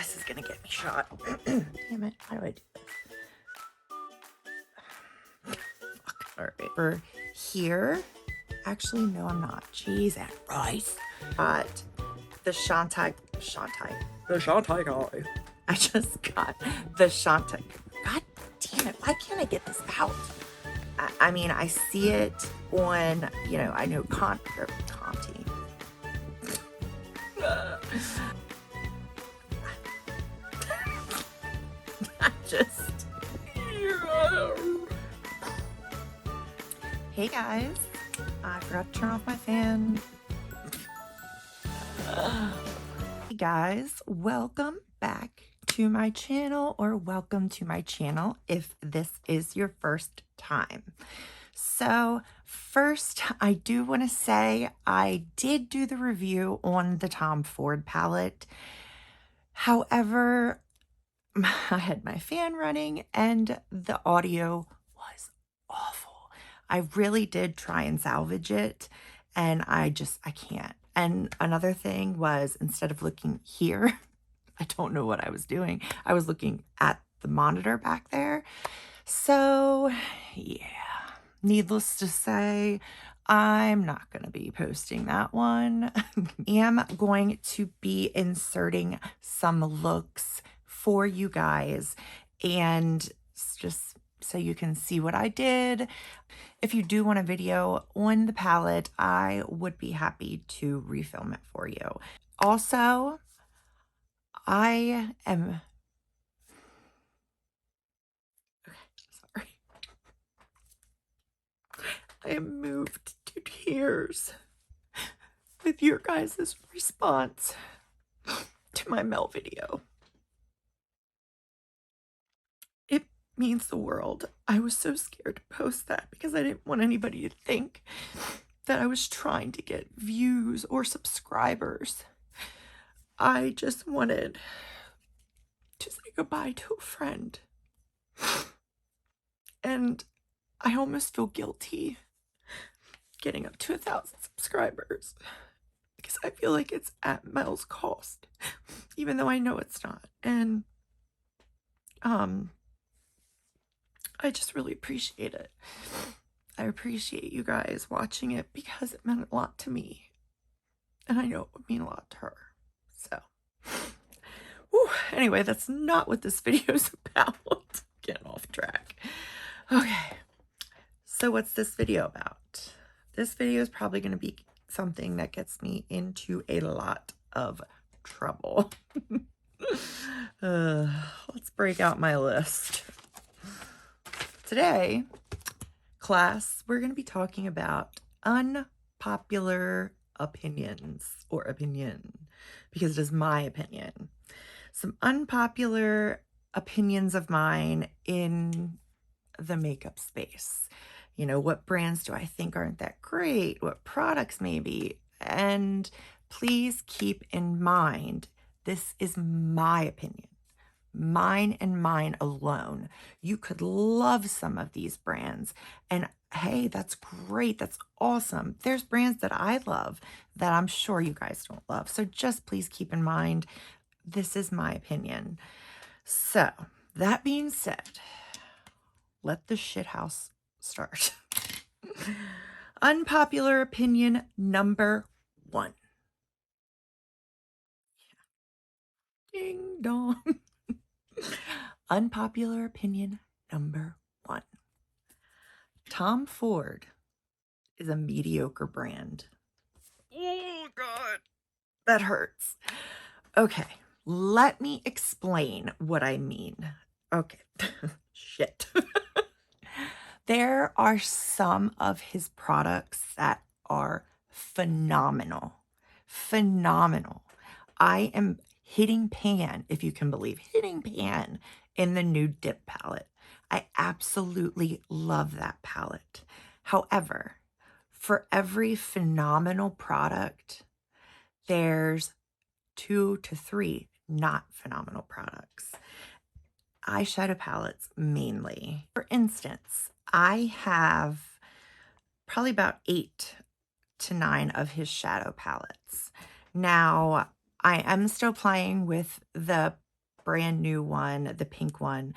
this is gonna get me shot. Damn it, how do I do this? All right, for here, actually, no, I'm not. Jeez, and rice. Got the Shantai guy. I just got the Shantai. God damn it, why can't I get this out? I mean, I see it on, you know, I know Conti. I just... Hey guys, I forgot to turn off my fan. Hey guys, welcome back to my channel, or welcome to my channel if this is your first time. So first, I do want to say I did do the review on the Tom Ford palette. However, I had my fan running and the audio was awful. I really did try and salvage it, and I can't. And another thing was, instead of looking here, I don't know what I was doing. I was looking at the monitor back there. So yeah, needless to say, I'm not going to be posting that one. I am going to be inserting some looks for you guys, and just so you can see what I did. If you do want a video on the palette, I would be happy to refilm it for you. Also, I am... sorry. I am moved to tears with your guys' response to my Mel video. It means the world. I was so scared to post that because I didn't want anybody to think that I was trying to get views or subscribers. I just wanted to say goodbye to a friend. And I almost feel guilty getting up to 1,000 subscribers because I feel like it's at Mel's cost, even though I know it's not. And I just really appreciate it. I appreciate you guys watching it because it meant a lot to me, and I know it would mean a lot to her. So whew, anyway, that's not what this video is about. Getting off track. Okay, so what's this video about? This video is probably going to be something that gets me into a lot of trouble. Let's break out my list. Today, class, we're going to be talking about unpopular opinions, or opinion, because it is my opinion. Some unpopular opinions of mine in the makeup space. You know, what brands do I think aren't that great? What products maybe? And please keep in mind, this is my opinion. Mine and mine alone. You could love some of these brands, and hey, that's great. That's awesome. There's brands that I love that I'm sure you guys don't love. So just please keep in mind, this is my opinion. So that being said, let the shithouse start. Unpopular opinion number 1. Ding dong. Unpopular opinion number 1. Tom Ford is a mediocre brand. Oh, God. That hurts. Okay, let me explain what I mean. Okay, shit. There are some of his products that are phenomenal. Phenomenal. I am hitting pan, if you can believe, hitting pan in the nude dip palette. I absolutely love that palette. However, for every phenomenal product, there's 2 to 3 not phenomenal products. Eyeshadow palettes mainly. For instance, I have probably about 8 to 9 of his shadow palettes. Now, I am still playing with the brand new one, the pink one.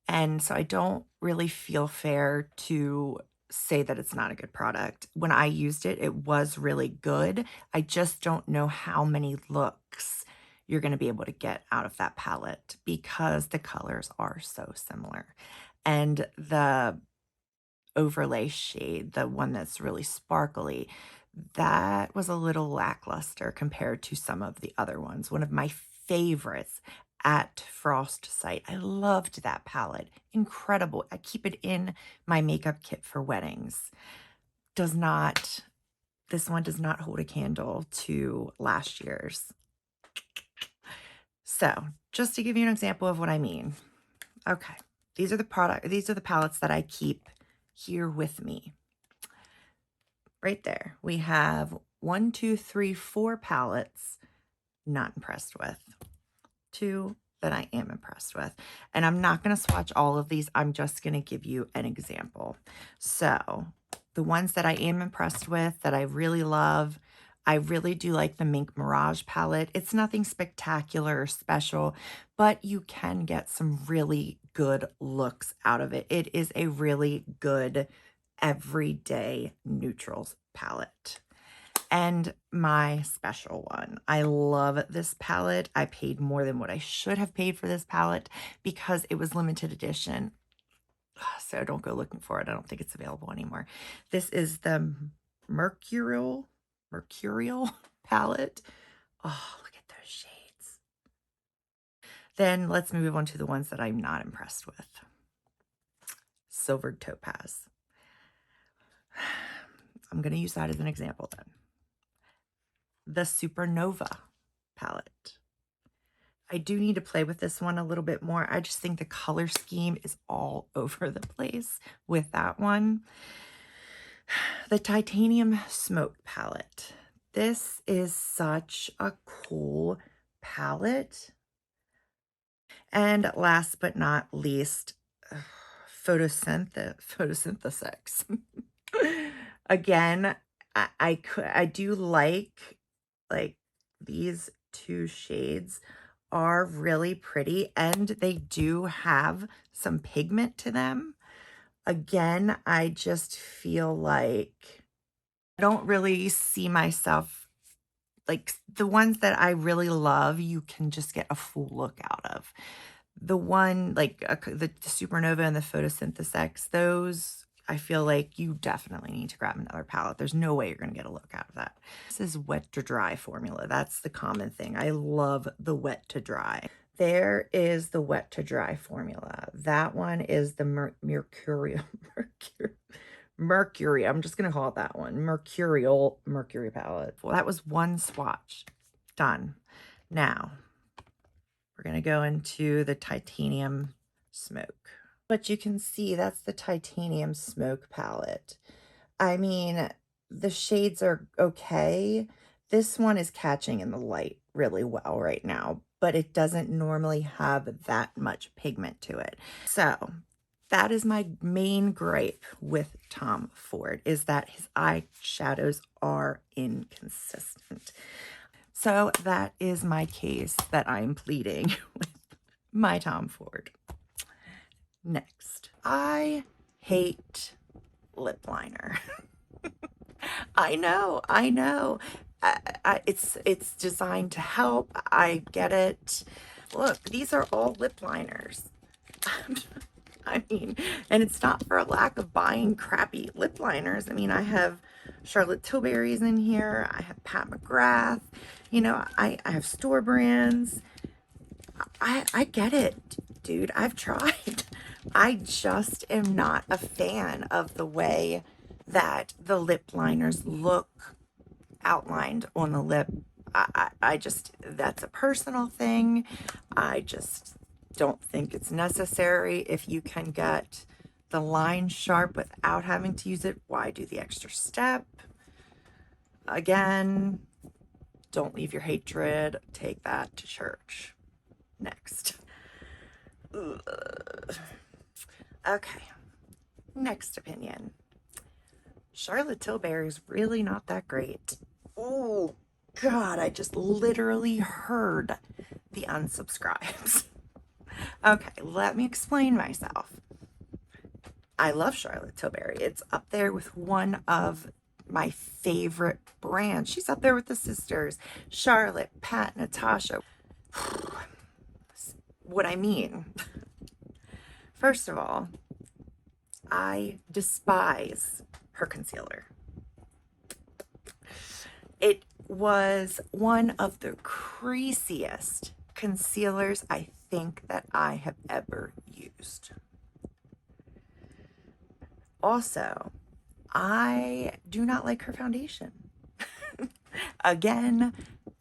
And so I don't really feel fair to say that it's not a good product. When I used it, it was really good. I just don't know how many looks you're going to be able to get out of that palette because the colors are so similar. And the overlay shade, the one that's really sparkly, that was a little lackluster compared to some of the other ones. One of my favorites at Frost Sight. I loved that palette. Incredible. I keep it in my makeup kit for weddings. This one does not hold a candle to last year's. So, just to give you an example of what I mean. Okay, these are the palettes that I keep here with me. Right there. We have 1, 2, 3, 4 palettes not impressed with. 2 that I am impressed with. And I'm not going to swatch all of these. I'm just going to give you an example. So the ones that I am impressed with, that I really love, I really do like the Mink Mirage palette. It's nothing spectacular or special, but you can get some really good looks out of it. It is a really good everyday neutrals palette. And my special one. I love this palette. I paid more than what I should have paid for this palette because it was limited edition. So don't go looking for it. I don't think it's available anymore. This is the Mercurial palette. Oh, look at those shades. Then let's move on to the ones that I'm not impressed with. Silvered Topaz. I'm going to use that as an example then. The Supernova palette. I do need to play with this one a little bit more. I just think the color scheme is all over the place with that one. The Titanium Smoke palette. This is such a cool palette. And last but not least, photosynthesis. Again, I do like these 2 shades are really pretty and they do have some pigment to them. Again, I just feel like I don't really see myself, like the ones that I really love, you can just get a full look out of. The one like the Supernova and the Photosynthesis, those I feel like you definitely need to grab another palette. There's no way you're going to get a look out of that. This is wet to dry formula. That's the common thing. I love the wet to dry. There is the wet to dry formula. That one is the Mercurial. I'm just going to call it that one. Mercurial palette. Well, that was one swatch. Done. Now, we're going to go into the Titanium Smoke. But you can see that's the Titanium Smoke palette. I mean, the shades are okay. This one is catching in the light really well right now, but it doesn't normally have that much pigment to it. So that is my main gripe with Tom Ford, is that his eyeshadows are inconsistent. So that is my case that I'm pleading with my Tom Ford. Next, I hate lip liner. I know. It's designed to help. I get it. Look, these are all lip liners. I mean, and it's not for a lack of buying crappy lip liners. I mean, I have Charlotte Tilbury's in here. I have Pat McGrath. You know, I have store brands. I get it, dude. I've tried. I just am not a fan of the way that the lip liners look outlined on the lip. I just, that's a personal thing. I just don't think it's necessary. If you can get the line sharp without having to use it, why do the extra step? Again, don't leave your hatred. Take that to church. Next. Ugh. Okay, next opinion. Charlotte Tilbury is really not that great. Oh, God, I just literally heard the unsubscribes. Okay, let me explain myself. I love Charlotte Tilbury. It's up there with one of my favorite brands. She's up there with the sisters, Charlotte, Pat, Natasha. What I mean, first of all, I despise her concealer. It was one of the creasiest concealers I think that I have ever used. Also, I do not like her foundation. Again,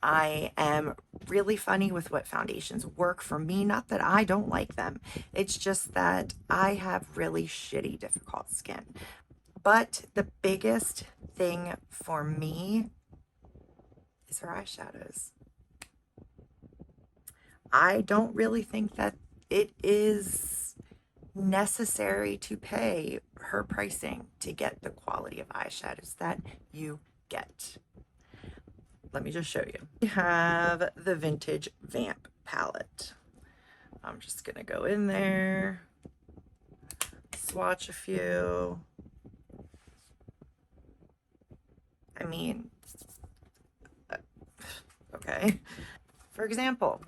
I am really funny with what foundations work for me. Not that I don't like them. It's just that I have really shitty, difficult skin. But the biggest thing for me is her eyeshadows. I don't really think that it is necessary to pay her pricing to get the quality of eyeshadows that you get. Let me just show you. We have the Vintage Vamp palette. I'm just gonna go in there, swatch a few. I mean, okay. For example,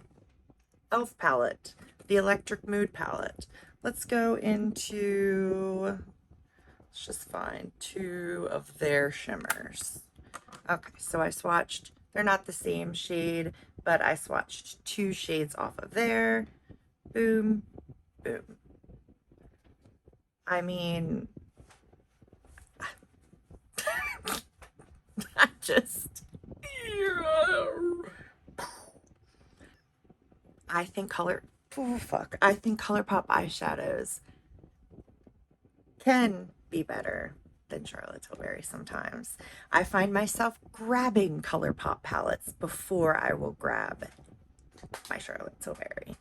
e.l.f. palette, the Electric Mood palette. Let's go into, let's just find two of their shimmers. Okay, so I swatched, they're not the same shade, but I swatched two shades off of there. Boom, boom. I mean, I just, I think I think ColourPop eyeshadows can be better than Charlotte Tilbury sometimes. I find myself grabbing ColourPop palettes before I will grab my Charlotte Tilbury.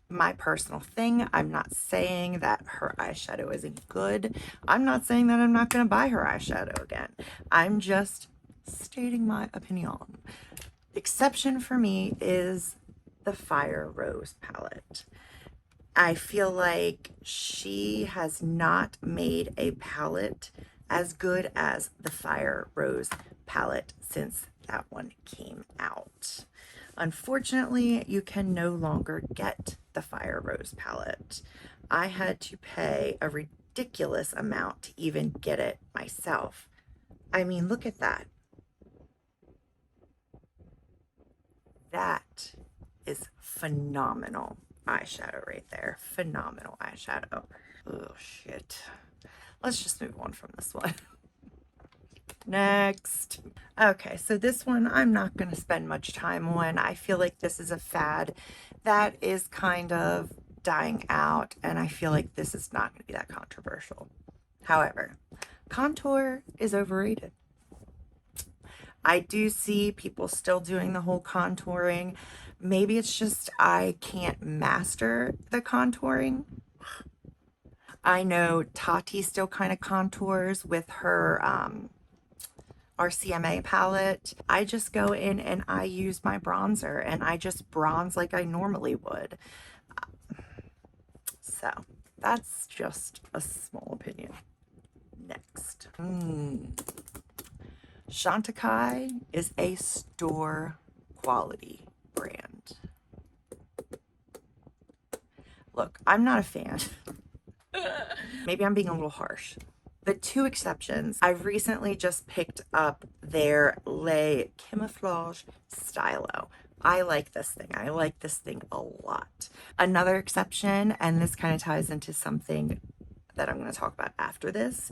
My personal thing, I'm not saying that her eyeshadow isn't good. I'm not saying that I'm not going to buy her eyeshadow again. I'm just stating my opinion. Exception for me is the Fire Rose palette. I feel like she has not made a palette as good as the Fire Rose palette since that one came out. Unfortunately, you can no longer get the Fire Rose palette. I had to pay a ridiculous amount to even get it myself. I mean, look at that. That is phenomenal eyeshadow right there. Phenomenal eyeshadow. Oh, shit. Let's just move on from this one. Next. Okay, so this one I'm not going to spend much time on. I feel like this is a fad that is kind of dying out, and I feel like this is not going to be that controversial. However, contour is overrated. I do see people still doing the whole contouring. Maybe it's just I can't master the contouring. I know Tati still kind of contours with her RCMA palette. I just go in and I use my bronzer and I just bronze like I normally would. So that's just a small opinion. Next. Chantecaille is a store quality brand. Look, I'm not a fan. Maybe I'm being a little harsh. The two exceptions, I recently just picked up their Le Camouflage Stylo. I like this thing. I like this thing a lot. Another exception, and this kind of ties into something that I'm going to talk about after this,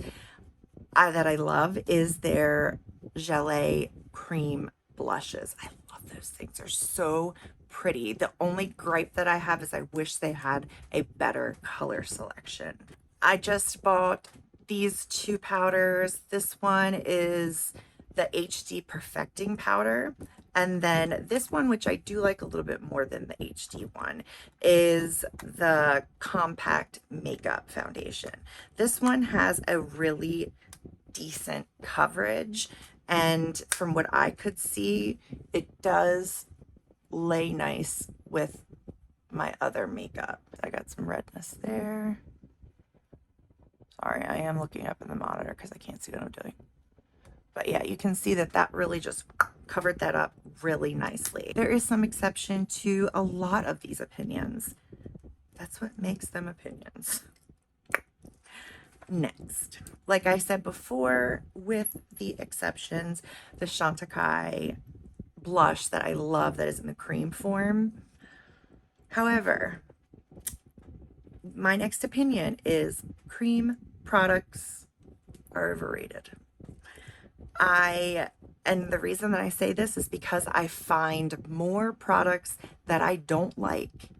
that I love, is their Gelée Cream blushes. I love those things. They're so pretty. The only gripe that I have is I wish they had a better color selection. I just bought these two powders. This one is the HD Perfecting Powder. And then this one, which I do like a little bit more than the HD one, is the Compact Makeup Foundation. This one has a really decent coverage. And from what I could see, it does lay nice with my other makeup. I got some redness there. Sorry, I am looking up in the monitor because I can't see what I'm doing. But yeah, you can see that that really just covered that up really nicely. There is some exception to a lot of these opinions. That's what makes them opinions. Next, like I said before, with the exceptions, the Chantecaille blush that I love that is in the cream form. However, my next opinion is cream products are overrated. And the reason that I say this is because I find more products that I don't like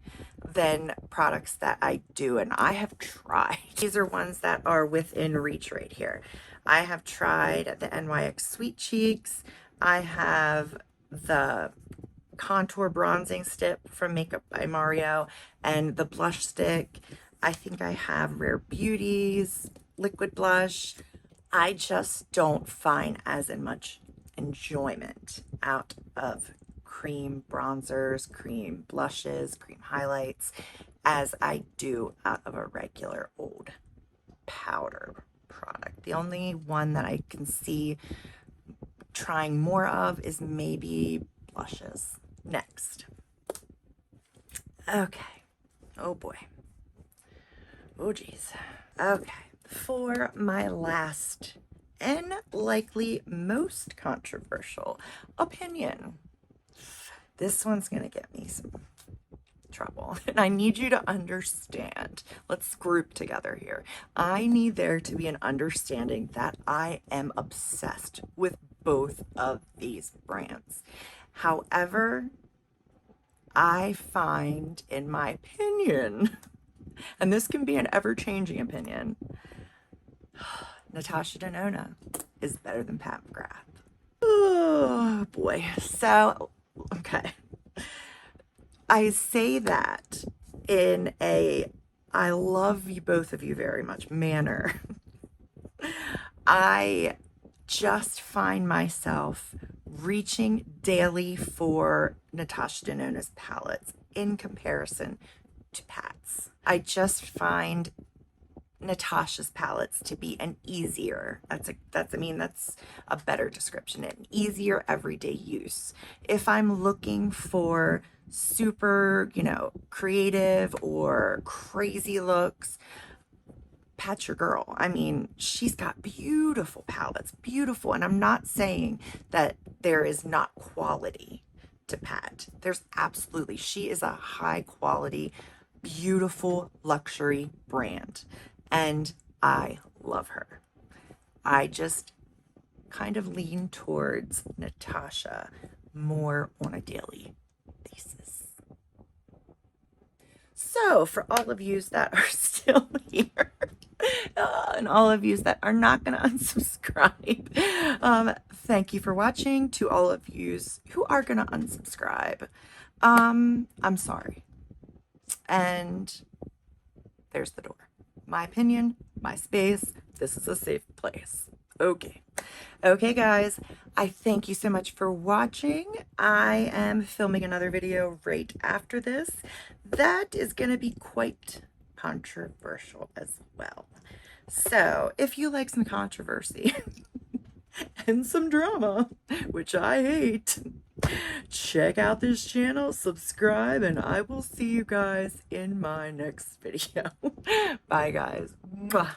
than products that I do, and I have tried. These are ones that are within reach right here. I have tried the NYX Sweet Cheeks. I have the contour bronzing stick from Makeup by Mario and the blush stick. I think I have Rare Beauty's liquid blush. I just don't find as much enjoyment out of cream bronzers, cream blushes, cream highlights as I do out of a regular old powder product. The only one that I can see trying more of is maybe blushes. Next. Okay. Oh boy. Oh geez. Okay. For my last and likely most controversial opinion. This one's going to get me some trouble. And I need you to understand. Let's group together here. I need there to be an understanding that I am obsessed with both of these brands. However, I find, in my opinion, and this can be an ever-changing opinion, Natasha Denona is better than Pat McGrath. Oh boy. So, okay. I say that in a I love you both of you very much manner. I just find myself reaching daily for Natasha Denona's palettes in comparison to Pat's. I just find Natasha's palettes to be an easier, that's a better description, an easier everyday use. If I'm looking for super, creative or crazy looks, Pat's your girl. I mean, she's got beautiful palettes, beautiful. And I'm not saying that there is not quality to Pat. There's absolutely, she is a high quality, beautiful luxury brand. And I love her. I just kind of lean towards Natasha more on a daily basis. So for all of yous that are still here, and all of yous that are not going to unsubscribe, thank you for watching. To all of yous who are going to unsubscribe, I'm sorry. And there's the door. My opinion, my space, this is a safe place. Okay. Okay, guys, I thank you so much for watching. I am filming another video right after this. That is going to be quite controversial as well. So, if you like some controversy and some drama, which I hate, check out this channel, subscribe, and I will see you guys in my next video. Bye, guys. Mwah.